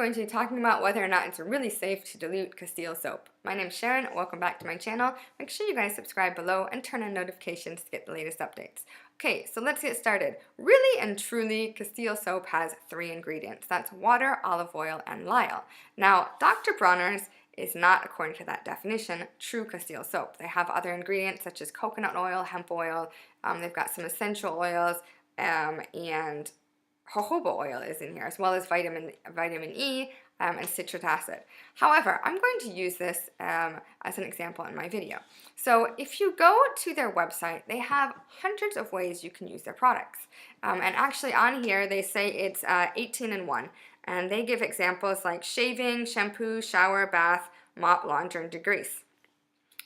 going to be talking about whether or not it's really safe to dilute Castile soap. My name is Sharon, welcome back to my channel. Make sure you guys subscribe below and turn on notifications to get the latest updates. Okay, so let's get started. Really and truly, Castile soap has 3 ingredients. That's water, olive oil, and lye. Now, Dr. Bronner's is not, according to that definition, true Castile soap. They have other ingredients such as coconut oil, hemp oil, they've got some essential oils, and jojoba oil is in here, as well as vitamin E and citric acid. However, I'm going to use this as an example in my video. So if you go to their website, they have hundreds of ways you can use their products. And actually on here, they say it's 18 in 1. And they give examples like shaving, shampoo, shower, bath, mop, laundry, and degrease.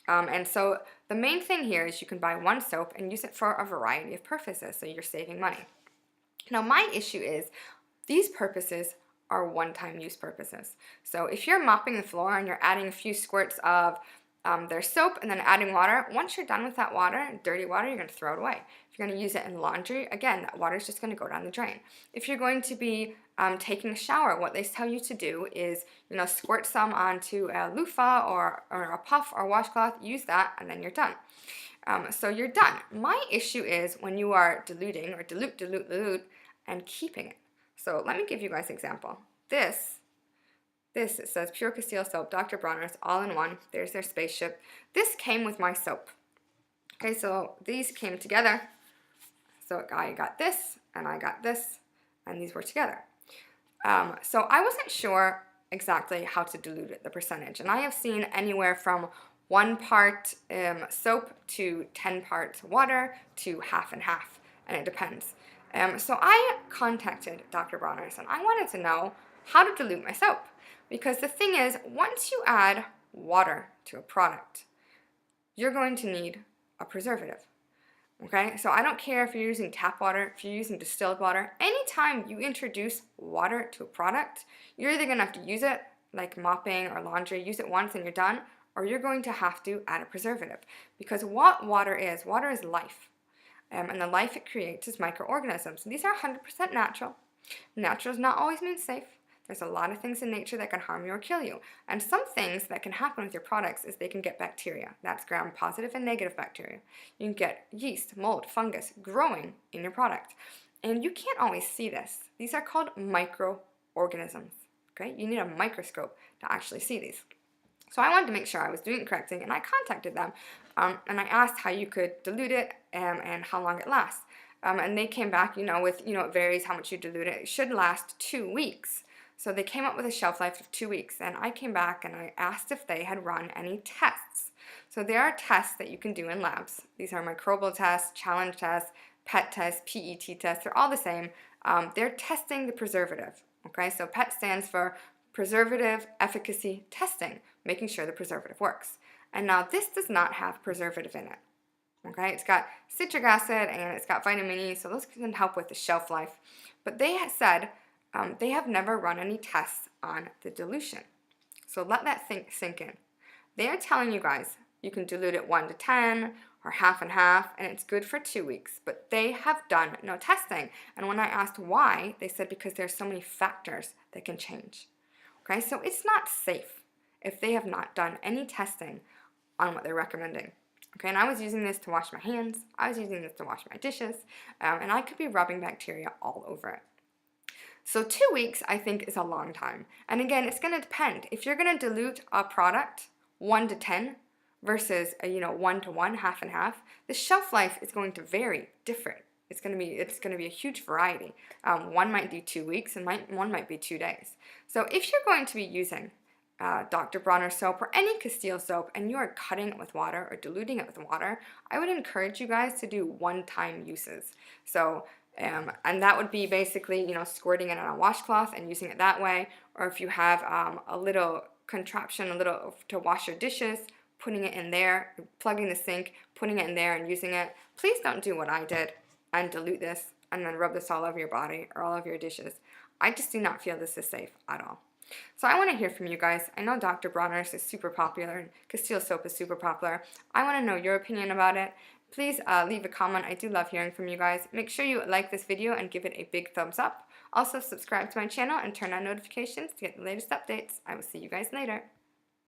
And so the main thing here is you can buy one soap and use it for a variety of purposes, so you're saving money. Now my issue is these purposes are one-time use purposes. So if you're mopping the floor and you're adding a few squirts of their soap and then adding water, once you're done with that water, dirty water, you're going to throw it away. If you're going to use it in laundry, again, that water is just going to go down the drain. If you're going to be taking a shower, what they tell you to do is, squirt some onto a loofah or a puff or washcloth, use that, and then you're done. So you're done. My issue is when you are diluting or dilute, and keeping it. So let me give you guys an example. This it says Pure Castile Soap, Dr. Bronner's, all in one. There's their spaceship. This came with my soap. Okay, so these came together. So I got this, and I got this, and these were together. So I wasn't sure exactly how to dilute it, the percentage. And I have seen anywhere from 1 part soap to 10 parts water to half and half, and it depends. So I contacted Dr. Bronner's and I wanted to know how to dilute my soap. Because the thing is, once you add water to a product, you're going to need a preservative. Okay, so I don't care if you're using tap water, if you're using distilled water, anytime you introduce water to a product, you're either going to have to use it, like mopping or laundry, use it once and you're done, or you're going to have to add a preservative. Because what water is life. And the life it creates is microorganisms. These are 100% natural. Natural does not always mean safe. There's a lot of things in nature that can harm you or kill you. And some things that can happen with your products is they can get bacteria. That's gram-positive and negative bacteria. You can get yeast, mold, fungus growing in your product. And you can't always see this. These are called microorganisms. Okay? You need a microscope to actually see these. So I wanted to make sure I was doing it correctly, and I contacted them, and I asked how you could dilute it and how long it lasts. And they came back, with, it varies how much you dilute it. It should last 2 weeks. So they came up with a shelf life of 2 weeks, and I came back and I asked if they had run any tests. So there are tests that you can do in labs. These are microbial tests, challenge tests, PET tests, PET tests. They're all the same. They're testing the preservative. Okay, so PET stands for preservative efficacy testing, making sure the preservative works. And now this does not have preservative in it. Okay, it's got citric acid and it's got vitamin E, so those can help with the shelf life. But they had said they have never run any tests on the dilution. So let that sink in. They are telling you guys you can dilute it 1 to 10 or half and half, and it's good for 2 weeks. But they have done no testing. And when I asked why, they said because there's so many factors that can change. Okay, so it's not safe if they have not done any testing on what they're recommending. Okay, and I was using this to wash my hands, I was using this to wash my dishes, and I could be rubbing bacteria all over it. So 2 weeks, I think, is a long time. And again, it's going to depend. If you're going to dilute a product 1 to 10 versus 1 to 1, half and half, the shelf life is going to vary different. It's going to be a huge variety. One might do 2 weeks, and one might be 2 days. So if you're going to be using Dr. Bronner soap or any Castile soap, and you are cutting it with water or diluting it with water, I would encourage you guys to do one-time uses. So, and that would be basically, squirting it on a washcloth and using it that way, or if you have a little contraption, to wash your dishes, putting it in there, plugging the sink, putting it in there and using it. Please don't do what I did and dilute this and then rub this all over your body or all over your dishes. I just do not feel this is safe at all. So I want to hear from you guys. I know Dr. Bronner's is super popular and Castile soap is super popular. I want to know your opinion about it. Please leave a comment. I do love hearing from you guys. Make sure you like this video and give it a big thumbs up. Also, subscribe to my channel and turn on notifications to get the latest updates. I will see you guys later.